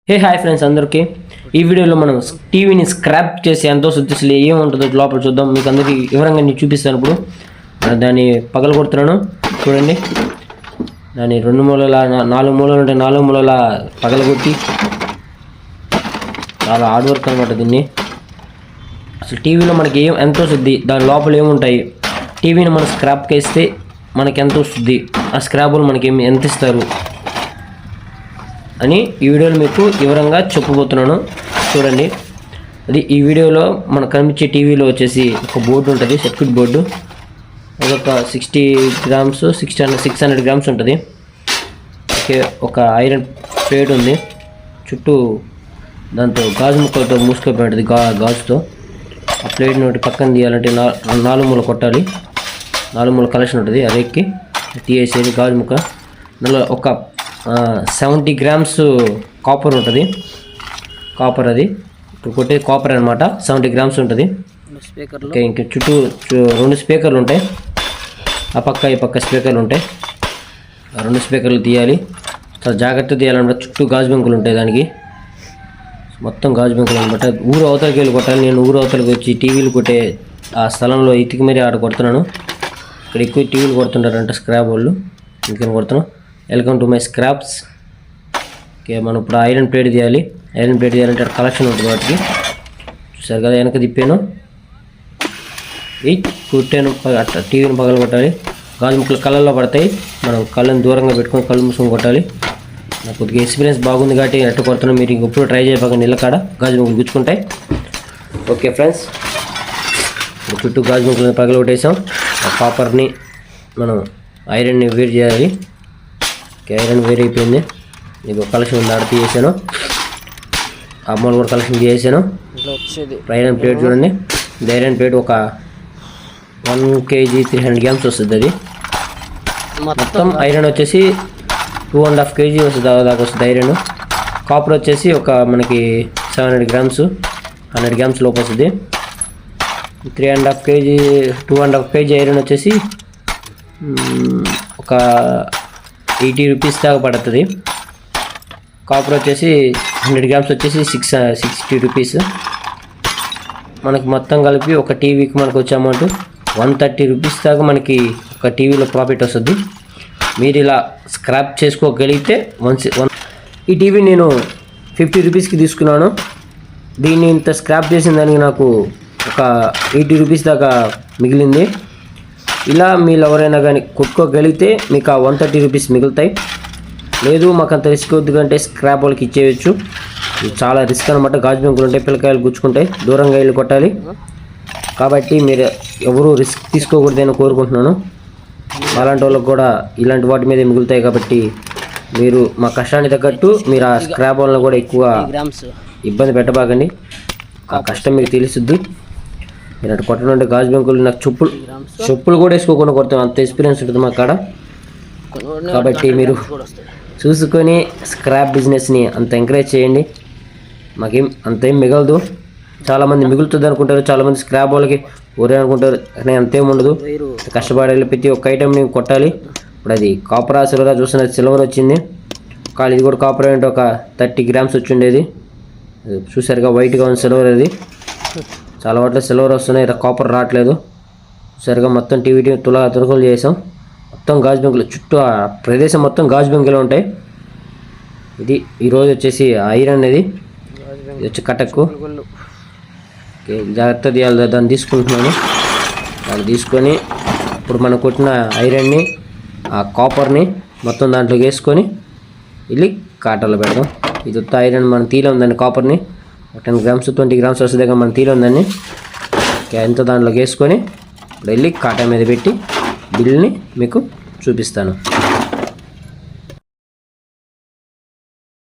Hi friends అందరికీ ఈ వీడియోలో మనం టీవీని స్క్రాప్ చేసి ఎంతో శుద్ధిస్తులు ఏముంటుందో లోపల చూద్దాం. మీకు అందరికీ వివరంగా నేను చూపిస్తాను. ఇప్పుడు దాన్ని పగల కొడుతున్నాను చూడండి. దాన్ని 2 మూలల 4 మూలలు ఉంటే 4 మూలల పగలగొట్టి చాలా హార్డ్ వర్క్ అనమాట. దీన్ని అసలు టీవీలో మనకి ఎంతో శుద్ధి, దాని లోపల ఏముంటాయి, టీవీని మనం స్క్రాప్ చేస్తే మనకి ఎంతో శుద్ధి, ఆ స్క్రాపులు మనకి ఎంత ఇస్తారు అని ఈ వీడియోలో మీకు వివరంగా చెప్పబోతున్నాను. చూడండి, అది ఈ వీడియోలో మనకు కనిపించే టీవీలో వచ్చేసి ఒక బోర్డు ఉంటుంది, సర్క్యూట్ బోర్డు. అదొక 60 గ్రామ్స్ 600 గ్రామ్స్ ఉంటుంది. ఓకే, ఒక ఐరన్ ప్లేట్ ఉంది, చుట్టూ దాంతో గాజు ముక్కలతో మూసుకొని ఉంటుంది, గాజుతో. ఆ ప్లేట్ నోటి పక్కన తీయాలంటే 4 మూల కొట్టాలి. 4 మూల కలెక్షన్ ఉంటుంది, అది ఎక్కి తీసేసేది గాజు ముక్క. అందులో ఒక 70 గ్రామ్స్ కాపర్ ఉంటుంది. కాపర్ అది ఇప్పుడు కొట్టే కాపర్ అనమాట. 70 గ్రామ్స్ ఉంటుంది. ఓకే, ఇంక చుట్టూ 2 స్పీకర్లు ఉంటాయి. ఆ పక్క ఈ పక్క స్పీకర్లు ఉంటాయి. 2 స్పీకర్లు తీయాలి, చాలా జాగ్రత్తగా తీయాలన్నమాట. చుట్టూ గాజు బెంకులు ఉంటాయి, దానికి మొత్తం గాజు బెంకులు అనమాట. ఊరు అవతలకి వెళ్ళి కొట్టాలి. నేను ఊరు అవతలకి వచ్చి టీవీలు కొట్టే ఆ స్థలంలో ఇతికి మరీ ఆడ కొడుతున్నాను. ఇక్కడ ఎక్కువ టీవీలు కొడుతుంటారంట స్క్రాప్ వాళ్ళు, ఇంకేం కొడుతున్నాను. Welcome to my scraps. Okay, మనం ఇప్పుడు ఐరన్ ప్లేట్ తీయాలి. ఐరన్ ప్లేట్ తీయాలంటే కలెక్షన్ ఉంటుంది వాటికి. చూసారు కదా, వెనక తిప్పాను, కుట్టాను, అట్లా టీవీని పగల కొట్టాలి. గాజు ముక్కలు కళ్ళల్లో పడతాయి, మనం కళ్ళని దూరంగా పెట్టుకొని కళ్ళు మూసుకొని కొట్టాలి. నాకు కొద్దిగా ఎక్స్పీరియన్స్ బాగుంది కాబట్టి ఎట్టు కొడుతున్నాను. మీరు ఇంకెప్పుడు ట్రై చేయకపోతే నిలకాడ గాజు ముక్కలు గుచ్చుకుంటాయి. ఓకే ఫ్రెండ్స్, చుట్టూ గాజు ముక్కలను పగల కొట్టేసాం. ఆ కాపర్ని మనం ఐరన్ని వేడి చేయాలి. ఐరన్ వేరే అయిపోయింది. మీకు కలెక్షన్ ఉంది, ఆడ తీసేసాను. ఆ మూల కూడా కలెక్షన్ తీసేసాను. ఐరన్ ప్లేట్ చూడండి, ఇది ఐరన్ ప్లేట్ ఒక 1 kg 300 గ్రామ్స్ వస్తుంది. అది మొత్తం ఐరన్ వచ్చేసి 2.5 kg వస్తుంది, దాకా వస్తుంది ఐరన్. కాపర్ వచ్చేసి ఒక మనకి 700 గ్రామ్స్ 100 గ్రామ్స్ లోపు వస్తుంది. 2.5 kg ఐరన్ వచ్చేసి ఒక 80 రూపీస్ దాకా పడుతుంది. కాపర్ వచ్చేసి 100 గ్రామ్స్ వచ్చేసి 60 రూపీస్. మనకి మొత్తం కలిపి ఒక టీవీకి మనకు వచ్చే అమౌంట్ 130 రూపీస్ దాకా మనకి ఒక టీవీలో ప్రాఫిట్ వస్తుంది. మీరు ఇలా స్క్రాప్ చేసుకోగలిగితే ఈ టీవీ నేను 50 రూపీస్కి తీసుకున్నాను. దీన్ని ఇంత స్క్రాప్ చేసిన దానికి నాకు ఒక 80 రూపీస్ దాకా మిగిలింది. ఇలా మీరు ఎవరైనా కానీ కొట్టుకోగలిగితే మీకు ఆ 130 రూపీస్ మిగులుతాయి. లేదు మాకు అంత రిస్క్ వద్దు కంటే స్క్రాప్ వాళ్ళకి ఇచ్చేయచ్చు. చాలా రిస్క్ అనమాట. గాజు బెంకులు ఉంటాయి, పిల్లకాయలు గుచ్చుకుంటాయి, దూరంగా వెళ్ళి కొట్టాలి. కాబట్టి మీరు ఎవరు రిస్క్ తీసుకోకూడదని కోరుకుంటున్నాను. అలాంటి వాళ్ళకి కూడా ఇలాంటి వాటి మీద మిగులుతాయి. కాబట్టి మీరు మా కష్టానికి తగ్గట్టు మీరు ఆ స్క్రాప్ వాళ్ళని కూడా ఎక్కువ ఇబ్బంది పెట్టబాకండి. ఆ కష్టం మీకు తెలుస్తుంది. నేను అటు కొట్టడం గాజు బెంకులు నాకు చెప్పులు కూడా వేసుకోకుండా కొడతాం, అంత ఎక్స్పీరియన్స్ ఉంటుంది మా కాడ. కాబట్టి మీరు చూసుకొని స్క్రాప్ బిజినెస్ని అంత ఎంకరేజ్ చేయండి. మాకేం అంతేం మిగలదు. చాలామంది మిగులుతుంది అనుకుంటారు, చాలామంది స్క్రాప్ వాళ్ళకి ఒరే అనుకుంటారు, కానీ అంతేం ఉండదు. కష్టపడాలి, ప్రతి ఒక్క ఐటెంని కొట్టాలి. ఇప్పుడు అది కాపర్ సిల్వర్ చూస్తున్నది, సిల్వర్ వచ్చింది. కాదు ఇది కూడా కాపర్ అంటే ఒక 30 గ్రామ్స్ వచ్చి ఉండేది. చూసారుగా వైట్గా ఉంది సిల్వర్. అది చాలా వాటిలో సిల్వర్ వస్తున్నాయి, కాపర్ రావట్లేదు. సరిగా మొత్తం టీవీ తులకలు చేసాం. మొత్తం గాజు బెంకులు చుట్టూ ఆ ప్రదేశం మొత్తం గాజు బెంకులు ఉంటాయి. ఇది ఈరోజు వచ్చేసి ఐరన్ అనేది, ఇది వచ్చి కటక్కు. ఓకే, జాగ్రత్త తీయాలి. దాన్ని తీసుకుంటున్నాను. దాన్ని తీసుకొని ఇప్పుడు మనం కొట్టిన ఐరన్ని ఆ కాపర్ని మొత్తం దాంట్లోకి వేసుకొని వెళ్ళి కాటలో పెడదాం. ఇది ఉత్త ఐరన్ మనం తీయలేం దాన్ని, కాపర్ని 10 గ్రామ్స్ 20 గ్రామ్స్ వస్తుంది దగ్గర మనం తీయలేం దాన్ని. ఎంతో దాంట్లోకి వేసుకొని ఇప్పుడు వెళ్ళి కాటా మీద పెట్టి బిల్ని మీకు చూపిస్తాను.